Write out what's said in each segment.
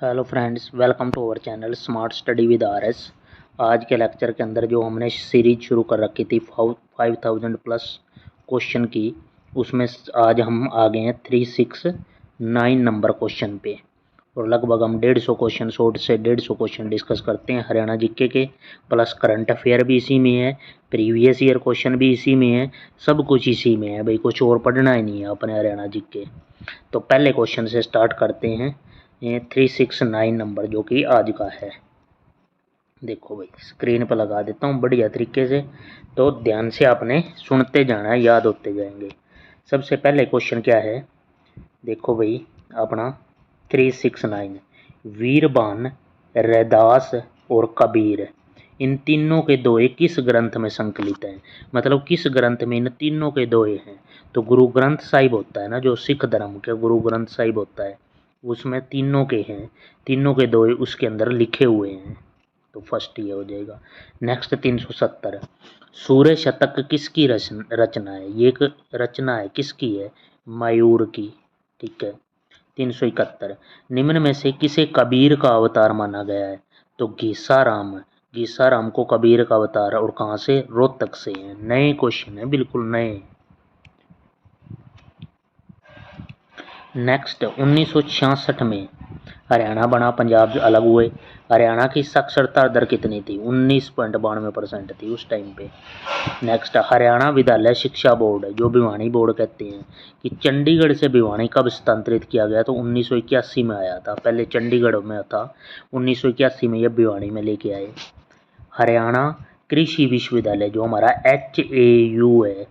Hello friends, welcome to our channel smart study with RS. आज के lecture के अंदर जो हमने सीरीज शुरू कर रखी थी 5000 प्लस क्वेश्चन की, उसमें आज हम आ गए हैं 369 नंबर क्वेश्चन पे। और लगभग हम 150 क्वेश्चन, 100 से 150 क्वेश्चन डिस्कस करते हैं हरियाणा जीके के। प्लस करंट अफेयर भी इसी में है, प्रीवियस ईयर क्वेश्चन भी इसी में है, सब कुछ इसी में है भाई। कुछ और पढ़ना ही नहीं है अपने हरियाणा जीके। तो पहले क्वेश्चन से स्टार्ट करते हैं। 369 नंबर जो कि आज का है। देखो भाई, स्क्रीन पर लगा देता हूँ बढ़िया तरीके से, तो ध्यान से आपने सुनते जाना है, याद होते जाएंगे। सबसे पहले क्वेश्चन क्या है, देखो भाई अपना 369। वीरबान, रैदास और कबीर, इन तीनों के दोहे किस ग्रंथ में संकलित हैं? मतलब किस ग्रंथ में इन तीनों के दोहे हैं? तो गुरु ग्रंथ साहिब होता है ना, जो सिख धर्म के गुरु ग्रंथ साहिब होता है, उसमें तीनों के हैं, तीनों के दोहे उसके अंदर लिखे हुए हैं। तो फर्स्ट ये हो जाएगा। नेक्स्ट 370। सूर्य शतक किसकी रचना है? ये एक रचना है, किसकी है? मयूर की। ठीक है। 371। निम्न में से किसे कबीर का अवतार माना गया है? तो घीसाराम। घीसाराम को कबीर का अवतार, और कहाँ से? रोहतक से है। नए क्वेश्चन है, बिल्कुल नए। नेक्स्ट 1966 में हरियाणा बना, पंजाब अलग हुए। हरियाणा की साक्षरता दर कितनी थी? 19.92% थी उस टाइम पे। नेक्स्ट हरियाणा विद्यालय शिक्षा बोर्ड, जो भिवानी बोर्ड कहते हैं, कि चंडीगढ़ से भिवानी कब स्थानांतरित किया गया? तो 1981 में आया था। पहले चंडीगढ़ में था, 1981 में यह भिवानी में लेके आए। हरियाणा कृषि विश्वविद्यालय, जो हमारा HAU है,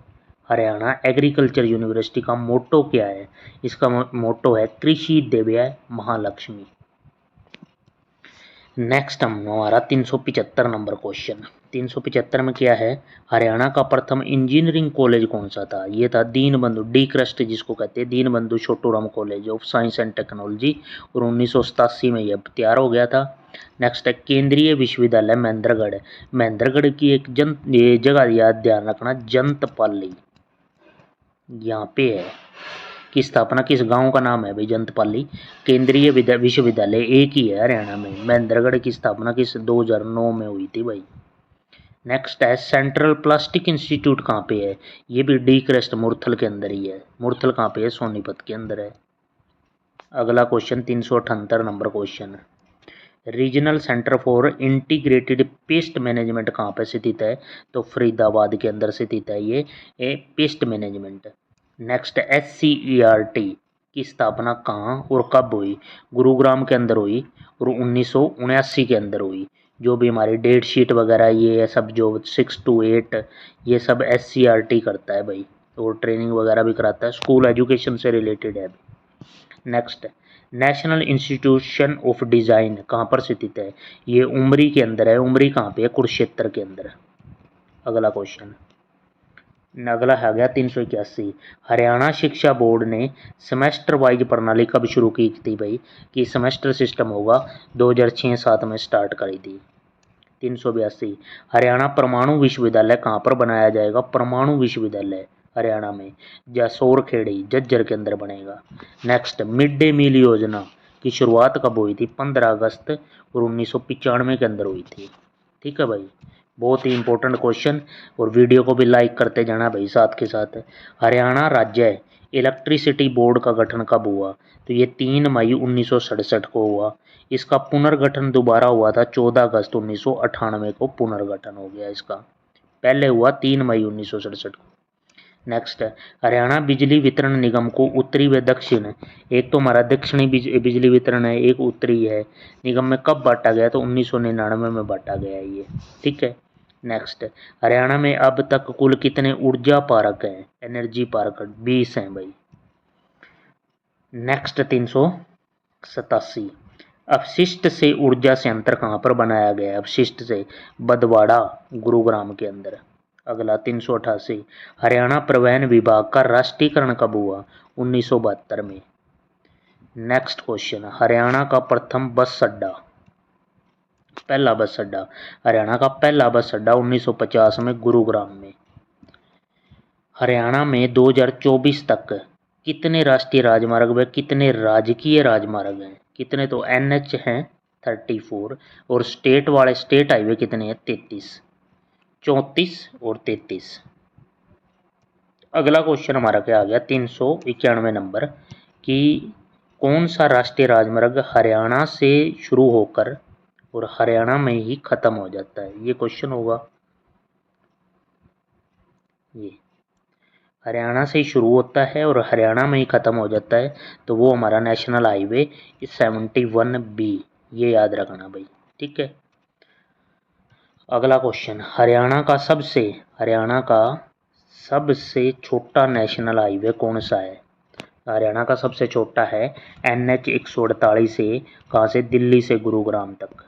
हरियाणा एग्रीकल्चर यूनिवर्सिटी, का मोटो क्या है? इसका मोटो है कृषि दिव्य महालक्ष्मी। नेक्स्ट हमारा 375 नंबर क्वेश्चन। 375 में क्या है? हरियाणा का प्रथम इंजीनियरिंग कॉलेज कौन सा था? ये था दीनबंधु, डी क्रस्ट जिसको कहते हैं, Deenbandhu Chhoturam college of science and technology, और 1987 में यह तैयार हो गया था। नेक्स्ट है केंद्रीय विश्वविद्यालय महेंद्रगढ़। महेंद्रगढ़ की एक ये जगह याद ध्यान रखना, जंतपाली, यहाँ पे है। की स्थापना किस गांव का नाम है भाई? जंतपाली। केंद्रीय विश्वविद्यालय एक ही है हरियाणा में। महेंद्रगढ़ की स्थापना किस 2009 में हुई थी भाई। नेक्स्ट है सेंट्रल प्लास्टिक इंस्टीट्यूट कहाँ पे है? ये भी डी क्रस्ट मुरथल के अंदर ही है। मुरथल कहाँ पे है? सोनीपत के अंदर है। अगला question 378 number question. Regional centre for integrated pest management कहाँ पे स्थित है? तो फरीदाबाद के अंदर स्थित है ये पेस्ट मैनेजमेंट। नेक्स्ट SCERT की स्थापना कहाँ और कब हुई? गुरुग्राम के अंदर हुई, और 1979 के अंदर हुई। जो भी हमारी डेट शीट वगैरह ये सब जो 6 to 8 ये सब SCERT करता है भाई, और ट्रेनिंग वगैरह भी कराता है, स्कूल एजुकेशन से रिलेटेड है। Next national institution of design कहाँ पर स्थित है? ये उमरी के अंदर है। उमरी कहाँ पे है? कुरुक्षेत्र के अंदर। अगला क्वेश्चन, अगला है गया 381। हरियाणा शिक्षा बोर्ड ने सेमेस्टर वाइज प्रणाली कब शुरू की थी भाई? कि सेमेस्टर सिस्टम होगा 2006-07 में स्टार्ट करी थी। 382। हरियाणा परमाणु विश्वविद्यालय कहाँ पर बनाया जाएगा? परमाणु विश्वविद्यालय हरियाणा में जसोर खेड़ी, झज्जर के अंदर बनेगा। नेक्स्ट मिड डे मील योजना की शुरुआत कब हुई थी? 15 अगस्त और 1995 के अंदर हुई थी। ठीक है भाई, बहुत ही इंपॉर्टेंट क्वेश्चन, और वीडियो को भी लाइक करते जाना भाई साथ के साथ। हरियाणा राज्य इलेक्ट्रिसिटी बोर्ड का गठन कब हुआ? तो ये 3 मई 1967 को हुआ। इसका पुनर्गठन दोबारा हुआ था 14 अगस्त 1998 को पुनर्गठन हो गया इसका। पहले हुआ 3 मई 1967 को। नेक्स्ट है हरियाणा बिजली वितरण निगम को उत्तरी व दक्षिण, एक तो हमारा दक्षिणी बिजली वितरण है, एक उत्तरी है, निगम में कब बांटा गया? तो 1999 में बांटा गया है ये। ठीक है। नेक्स्ट हरियाणा में अब तक कुल कितने ऊर्जा पार्क हैं? एनर्जी पार्क 20 हैं भाई। नेक्स्ट 387। अपशिष्ट से ऊर्जा संयंत्र कहाँ पर बनाया गया है? अपशिष्ट से बदवाड़ा, गुरुग्राम के अंदर। अगला 388। हरियाणा परिवहन विभाग का राष्ट्रीयकरण कब हुआ? 1972 में। नेक्स्ट क्वेश्चन, हरियाणा का प्रथम बस अड्डा, पहला बस अड्डा, हरियाणा का पहला बस अड्डा 1950 में गुरुग्राम में। हरियाणा में 2024 तक कितने राष्ट्रीय राजमार्ग व कितने राजकीय राजमार्ग हैं? कितने, तो NH हैं 34 और स्टेट वाले स्टेट हाईवे कितने हैं 33, 34 और 33। अगला क्वेश्चन हमारा क्या आ गया 391 नंबर कि कौन सा राष्ट्रीय राजमार्ग हरियाणा से शुरू होकर और हरियाणा में ही खत्म हो जाता है, ये क्वेश्चन होगा। ये हरियाणा से ही शुरू होता है और हरियाणा में ही ख़त्म हो जाता है, तो वो हमारा नेशनल हाईवे 71B, ये याद रखना भाई, ठीक है। अगला क्वेश्चन, हरियाणा का सबसे छोटा नेशनल हाईवे कौन सा है। हरियाणा का सबसे छोटा है NH 148 से, कहाँ से, दिल्ली से गुरुग्राम तक।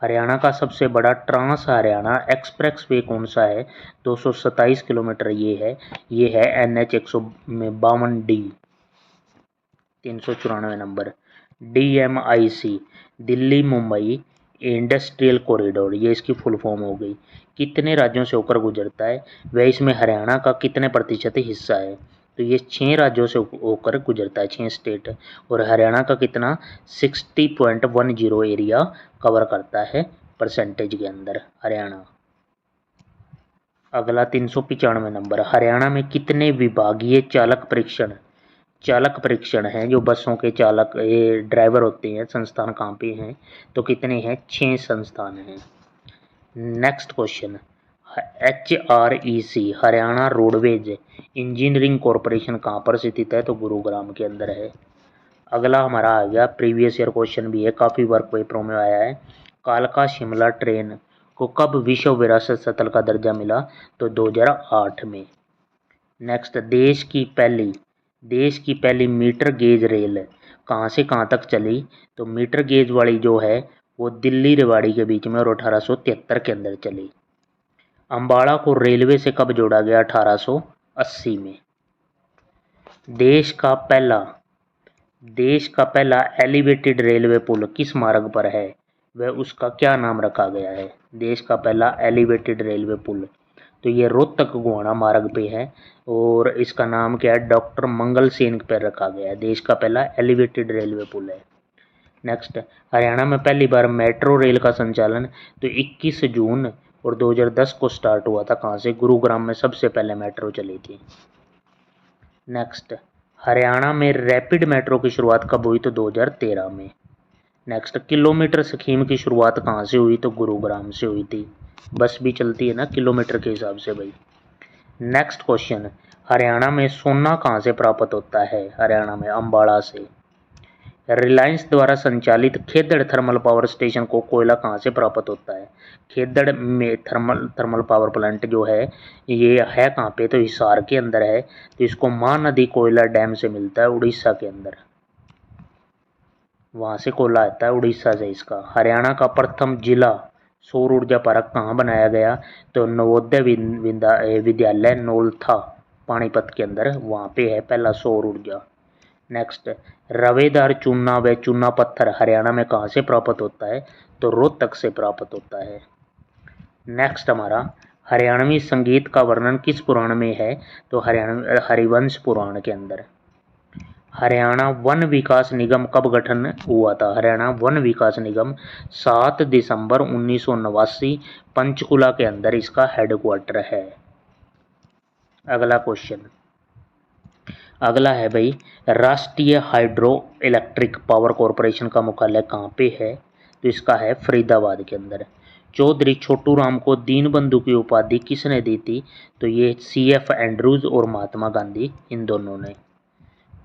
हरियाणा का सबसे बड़ा ट्रांस हरियाणा एक्सप्रेस वे कौन सा है, 227 किलोमीटर ये है NH 152D, 394 number. DMIC Delhi Mumbai industrial corridor, ये इसकी फुल फॉर्म हो गई, कितने राज्यों से होकर गुजरता है, वह इसमें हरियाणा का कितने प्रतिशत हिस्सा है, तो ये 6 राज्यों से होकर गुजरता है, 6 स्टेट, और हरियाणा का कितना 60.10 एरिया कवर करता है परसेंटेज के अंदर हरियाणा। अगला 395 नंबर, हरियाणा में कितने विभागीय चालक परीक्षण हैं, जो बसों के चालक ये ड्राइवर होते हैं, संस्थान कहाँ पे हैं, तो कितने हैं 6 संस्थान हैं। Next question, HREC Haryana roadways engineering corporation कहाँ पर स्थित है, तो गुरुग्राम के अंदर है। अगला हमारा आ गया प्रीवियस ईयर क्वेश्चन भी है, काफ़ी वर्क पेपरों में आया है, कालका शिमला ट्रेन को कब विश्व विरासत स्थल का दर्जा मिला, तो 2008 में। नेक्स्ट, देश की पहली मीटर गेज रेल कहाँ से कहाँ तक चली, तो मीटर गेज वाली जो है वो दिल्ली रेवाड़ी के बीच में और 1873 के अंदर चली। अम्बाड़ा को रेलवे से कब जोड़ा गया, 1880 में। देश का पहला एलिवेटेड रेलवे पुल किस मार्ग पर है, वह उसका क्या नाम रखा गया है। देश का पहला एलिवेटेड रेलवे पुल, तो ये रोहतक गोहाना मार्ग पे है और इसका नाम क्या है, डॉक्टर मंगल सेन पर रखा गया है, देश का पहला एलिवेटेड रेलवे पुल है। नेक्स्ट, हरियाणा में पहली बार मेट्रो रेल का संचालन तो 21 जून और 2010 को स्टार्ट हुआ था, कहाँ से, गुरुग्राम में सबसे पहले मेट्रो चली थी। नेक्स्ट, हरियाणा में रैपिड मेट्रो की शुरुआत कब हुई, तो 2013 में। नेक्स्ट, किलोमीटर स्कीम की शुरुआत कहाँ से हुई, तो गुरुग्राम से हुई थी, बस भी चलती है ना किलोमीटर के हिसाब से भाई। नेक्स्ट क्वेश्चन, हरियाणा में सोना कहाँ से प्राप्त होता है, हरियाणा में अम्बाड़ा से। रिलायंस द्वारा संचालित खेदड़ थर्मल पावर स्टेशन को कोयला कहाँ से प्राप्त होता है, खेदड़ में थर्मल पावर प्लांट जो है ये है कहाँ पे, तो हिसार के अंदर है, तो इसको महानदी कोयला डैम से मिलता है उड़ीसा के अंदर, वहाँ से कोयला आता है उड़ीसा से इसका। हरियाणा का प्रथम जिला सौर ऊर्जा पार्क कहाँ बनाया गया, तो नवोदय विद्यालय नौलथा पानीपत के अंदर, वहाँ पे है पहला सौर ऊर्जा। नेक्स्ट, रवेदार चूना व चूना पत्थर हरियाणा में कहाँ से प्राप्त होता है, तो रोहतक से प्राप्त होता है। नेक्स्ट हमारा, हरियाणवी संगीत का वर्णन किस पुराण में है, तो हरिवंश पुराण के अंदर। हरियाणा वन विकास निगम कब गठन हुआ था, हरियाणा वन विकास निगम 7 दिसंबर 1989 पंचकुला के अंदर इसका हेडक्वार्टर है। अगला क्वेश्चन, अगला है भाई, राष्ट्रीय हाइड्रो इलेक्ट्रिक पावर कॉरपोरेशन का मुख्यालय कहाँ पे है, तो इसका है फरीदाबाद के अंदर। चौधरी छोटू राम को दीनबंधु की उपाधि किसने दी थी, तो ये CF एंड्रूज और महात्मा गांधी, इन दोनों ने।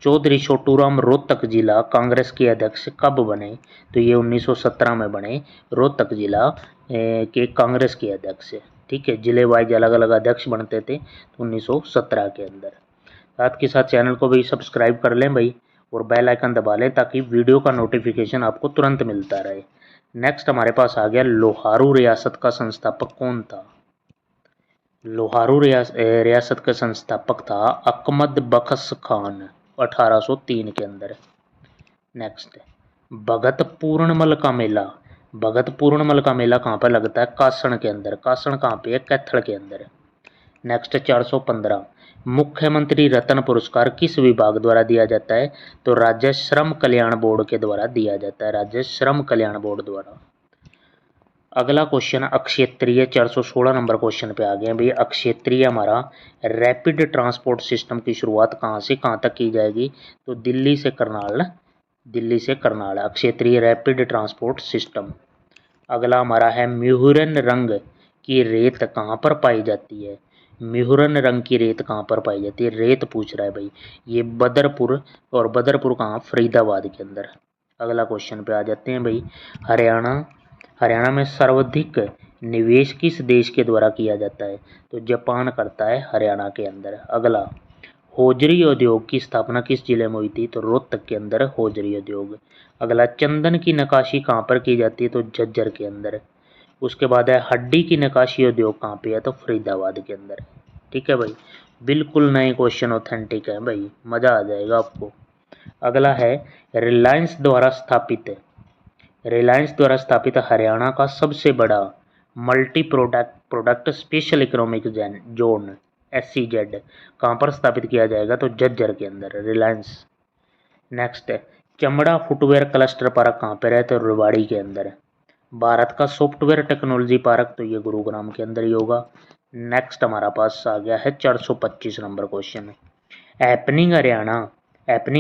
चौधरी छोटू राम रोहतक जिला कांग्रेस के अध्यक्ष कब बने, तो ये 1917 में बने, रोहतक जिला के कांग्रेस के अध्यक्ष, ठीक है, जिले वाइज अलग अलग अध्यक्ष बनते थे, तो 1917 के अंदर। साथ के साथ चैनल को भी सब्सक्राइब कर लें भाई और बेल आइकन दबा लें ताकि वीडियो का नोटिफिकेशन आपको तुरंत मिलता रहे। नेक्स्ट हमारे पास आ गया लोहारू रियासत का संस्थापक कौन था। लोहारू रियासत का संस्थापक था अकमद बख्श खान, 1803 के अंदर। नेक्स्ट, भगत पूर्णमल का मेला कहाँ पर लगता है, कासण के अंदर। कासण कहाँ पे है, कैथल के अंदर। नेक्स्ट 415 मुख्यमंत्री रत्न पुरस्कार किस विभाग द्वारा दिया जाता है? तो राज्य श्रम कल्याण बोर्ड के द्वारा दिया जाता है, राज्य श्रम कल्याण बोर्ड द्वारा। अगला क्वेश्चन अक्षेत्रीय 416 नंबर क्वेश्चन पे आ गए हैं भैया। अक्षेत्रीय हमारा रैपिड ट्रांसपोर्ट सिस्टम की शुरुआत कहाँ से कहाँ तक की जाएगी? तो दिल्ली से करनाल, दिल्ली से करनाल अक्षेत्रीय रैपिड ट्रांसपोर्ट सिस्टम। अगला हमारा है म्यूहुरन रंग की रेत कहाँ पर पाई जाती है? म्यूहुरन रंग की रेत कहाँ पर पाई जाती है? रेत पूछ रहा है भाई, ये बदरपुर, और बदरपुर कहाँ? फरीदाबाद के अंदर। अगला क्वेश्चन पे आ जाते हैं भाई। हरियाणा में सर्वाधिक निवेश किस देश के द्वारा किया जाता है? तो जापान करता है हरियाणा के अंदर। अगला होजरी उद्योग की स्थापना किस जिले में हुई थी? तो रोहतक के अंदर होजरी उद्योग। अगला चंदन की नक्काशी कहाँ पर की जाती है? तो झज्जर के अंदर। उसके बाद है हड्डी की नक्काशी उद्योग कहाँ पे है? तो फरीदाबाद के अंदर। ठीक है भाई, बिल्कुल नए क्वेश्चन ऑथेंटिक है भाई, मज़ा आ जाएगा आपको। अगला है रिलायंस द्वारा स्थापित हरियाणा का सबसे बड़ा multi product special economic zone SEZ कहाँ पर स्थापित किया जाएगा? तो झज्जर के अंदर, रिलायंस। नेक्स्ट है चमड़ा फुटवेयर क्लस्टर पार्क कहाँ पर है? तो रेवाड़ी के अंदर। भारत का सॉफ्टवेयर टेक्नोलॉजी पार्क तो ये गुरुग्राम के अंदर ही होगा। नेक्स्ट हमारा पास आ गया है 425 नंबर क्वेश्चन। हैपनिंग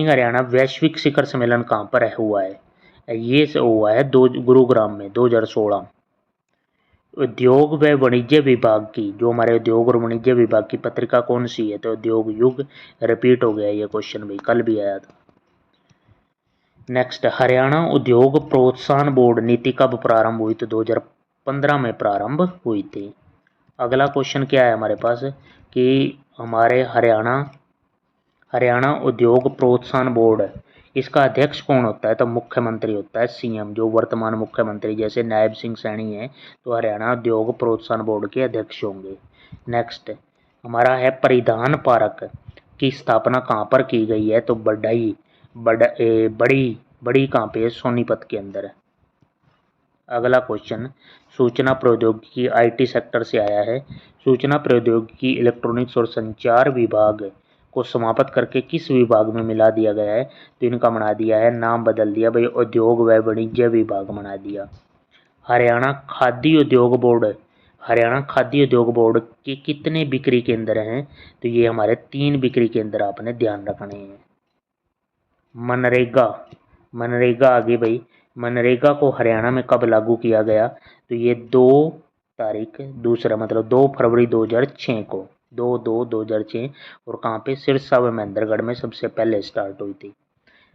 हरियाणा वैश्विक शिखर सम्मेलन कहाँ पर हुआ है? ये हुआ है गुरुग्राम में 2016। उद्योग व वाणिज्य विभाग की, जो हमारे उद्योग और वाणिज्य विभाग की पत्रिका कौन सी है? तो उद्योग युग। रिपीट हो गया ये क्वेश्चन भाई, कल भी आया था। नेक्स्ट हरियाणा उद्योग प्रोत्साहन बोर्ड नीति कब प्रारंभ हुई? तो 2015 में प्रारंभ हुई थी। अगला क्वेश्चन क्या है हमारे पास कि हमारे हरियाणा उद्योग प्रोत्साहन बोर्ड, इसका अध्यक्ष कौन होता है? तो मुख्यमंत्री होता है, CM, जो वर्तमान मुख्यमंत्री जैसे नायब सिंह सैनी है तो हरियाणा उद्योग प्रोत्साहन बोर्ड के अध्यक्ष होंगे। नेक्स्ट हमारा है परिधान पार्क की स्थापना कहाँ पर की गई है? तो बड़ी कहाँ पे है? सोनीपत के अंदर। अगला क्वेश्चन सूचना प्रौद्योगिकी IT सेक्टर से आया है। सूचना प्रौद्योगिकी इलेक्ट्रॉनिक्स और संचार विभाग को समाप्त करके किस विभाग में मिला दिया गया है? तो इनका बना दिया है, नाम बदल दिया भाई, उद्योग व वाणिज्य विभाग बना दिया। हरियाणा खाद्य उद्योग बोर्ड के कितने बिक्री केंद्र हैं? तो ये हमारे 3 बिक्री केंद्र आपने ध्यान रखने हैं। मनरेगा आगे भाई, मनरेगा को हरियाणा में कब लागू किया गया? तो ये 2 फरवरी 2006 को, 2/2/2006, और कहाँ पे? सिरसा व महेंद्रगढ़ में सबसे पहले स्टार्ट हुई थी।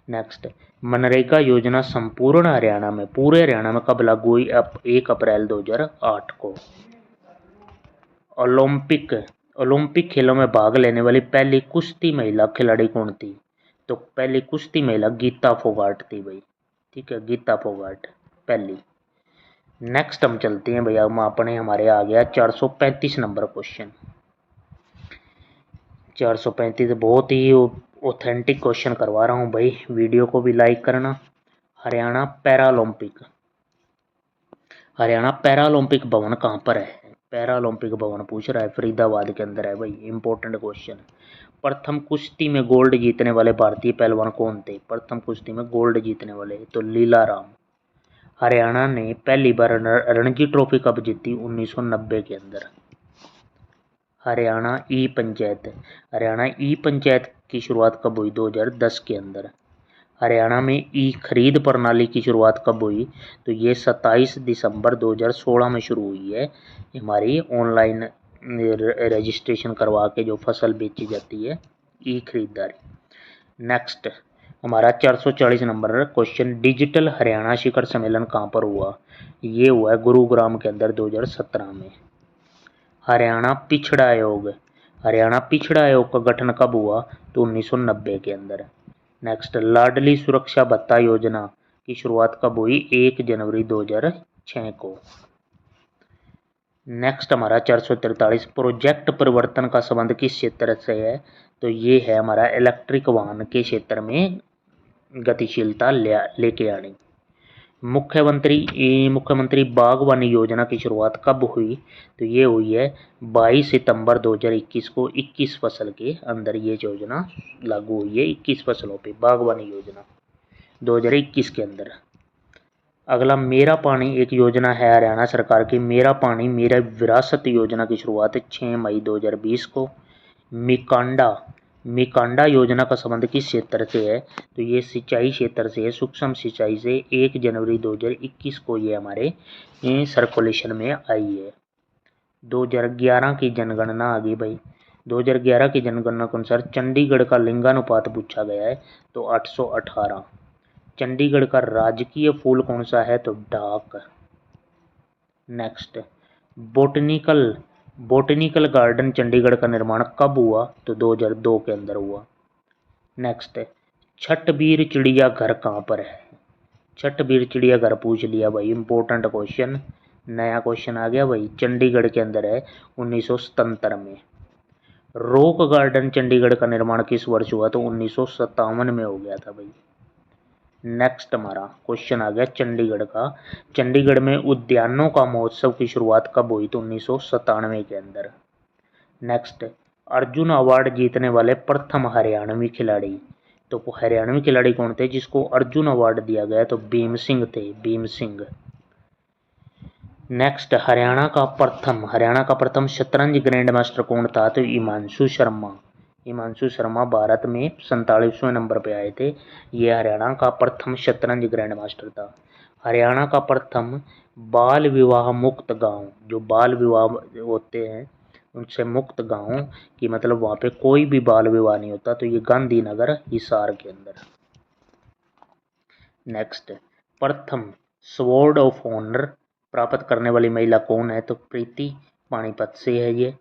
नेक्स्ट मनरेगा योजना पूरे हरियाणा में कब लागू हुई? 1 अप्रैल 2008 को। ओलंपिक खेलों में भाग लेने वाली पहली कुश्ती महिला खिलाड़ी कौन थी? तो पहली कुश्ती महिला गीता फोगाट थी भाई। ठीक है, गीता फोगाट पहली। नेक्स्ट हम चलते हैं भैया, हमारे आ गया 435 नंबर क्वेश्चन। 435 बहुत ही ऑथेंटिक क्वेश्चन करवा रहा हूँ भाई, वीडियो को भी लाइक करना। हरियाणा पैरालंपिक भवन कहाँ पर है? पैरालंपिक भवन पूछ रहा है, फरीदाबाद के अंदर है भाई, इंपॉर्टेंट क्वेश्चन। प्रथम कुश्ती में गोल्ड जीतने वाले भारतीय पहलवान कौन थे? प्रथम कुश्ती में गोल्ड जीतने वाले तो लीलाराम। हरियाणा ने पहली बार रणजी ट्रॉफी कब जीती? 1990 के अंदर। हरियाणा ई पंचायत की शुरुआत कब हुई? 2010 के अंदर। हरियाणा में ई खरीद प्रणाली की शुरुआत कब हुई? तो ये 27 दिसंबर 2016 में शुरू हुई है। हमारी ऑनलाइन रजिस्ट्रेशन करवा के जो फसल बेची जाती है, ई खरीदारी। नेक्स्ट हमारा 440 नंबर क्वेश्चन, डिजिटल हरियाणा शिखर सम्मेलन कहाँ पर हुआ? ये हुआ है गुरुग्राम के अंदर 2017 में। हरियाणा पिछड़ा आयोग का गठन कब हुआ? तो 1990 के अंदर। नेक्स्ट लाडली सुरक्षा भत्ता योजना की शुरुआत कब हुई? 1 जनवरी 2006 को। नेक्स्ट हमारा 443, प्रोजेक्ट परिवर्तन का संबंध किस क्षेत्र से है? तो ये है हमारा इलेक्ट्रिक वाहन के क्षेत्र में गतिशीलता लेके आनी। मुख्यमंत्री बागवानी योजना की शुरुआत कब हुई? तो ये हुई है 22 सितंबर 2021 को। 21 फसल के अंदर ये योजना लागू हुई है, 21 फसलों पे बागवानी योजना 2021 के अंदर। अगला, मेरा पानी एक योजना है हरियाणा सरकार की। मेरा पानी मेरा विरासत योजना की शुरुआत 6 मई 2020 को। मिकांडा योजना का संबंध किस क्षेत्र से है? तो ये सिंचाई क्षेत्र से है, सूक्ष्म सिंचाई से। 1 जनवरी 2021 को ये हमारे सर्कुलेशन में आई है। 2011 की जनगणना आ गई भाई। 2011 की जनगणना के अनुसार चंडीगढ़ का लिंगानुपात पूछा गया है, तो 818। चंडीगढ़ का राजकीय फूल कौन सा है? तो डाक। नेक्स्ट, बोटनिकल गार्डन चंडीगढ़ का निर्माण कब हुआ? तो 2002 के अंदर हुआ। नेक्स्ट, छठबीर चिड़ियाघर कहाँ पर है? छठबीर चिड़ियाघर पूछ लिया भाई, इंपॉर्टेंट क्वेश्चन। नया क्वेश्चन आ गया भाई, चंडीगढ़ के अंदर है 1977 में। रॉक गार्डन चंडीगढ़ का निर्माण किस वर्ष हुआ? तो 1957 में हो गया था भाई। नेक्स्ट हमारा क्वेश्चन आ गया चंडीगढ़ का। चंडीगढ़ में उद्यानों का महोत्सव की शुरुआत कब हुई? तो 1997 के अंदर। नेक्स्ट, अर्जुन अवार्ड जीतने वाले प्रथम हरियाणवी खिलाड़ी। तो हरियाणवी खिलाड़ी कौन थे जिसको अर्जुन अवार्ड दिया गया? तो भीम सिंह थे, भीम सिंह। नेक्स्ट, हरियाणा का प्रथम शतरंज ग्रैंड मास्टर कौन था? तो हिमांशु शर्मा भारत में 47वें नंबर पे आए थे। ये हरियाणा का प्रथम शतरंज ग्रैंड मास्टर था। हरियाणा का प्रथम बाल विवाह मुक्त गांव, जो बाल विवाह होते हैं उनसे मुक्त गांव की मतलब वहाँ पे कोई भी बाल विवाह नहीं होता, तो ये गांधीनगर हिसार के अंदर। नेक्स्ट, प्रथम स्वॉर्ड ऑफ ऑनर प्राप्त करने वाली महिला कौन है? तो प्रीति पानीपत से है ये।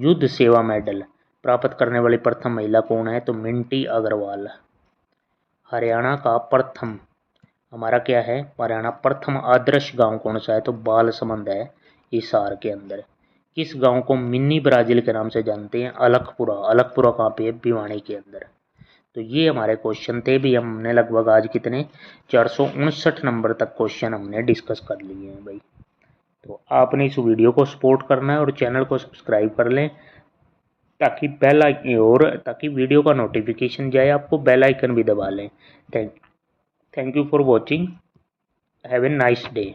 युद्ध सेवा मेडल प्राप्त करने वाली प्रथम महिला कौन है? तो मिंटी अग्रवाल। हरियाणा का प्रथम हमारा क्या है? हरियाणा प्रथम आदर्श गांव कौन सा है? तो बालसमंद है हिसार के अंदर। किस गांव को मिनी ब्राजील के नाम से जानते हैं? अलकपुरा कहाँ पे है? भिवानी के अंदर। तो ये हमारे क्वेश्चन थे भी। हमने लगभग आज कितने 459 नंबर तक क्वेश्चन हमने डिस्कस कर लिए हैं भाई। तो आपने इस वीडियो को सपोर्ट करना है और चैनल को सब्सक्राइब कर लें ताकि वीडियो का नोटिफिकेशन जाए आपको। बेल आइकन भी दबा लें। Thank you for watching. Have a nice day.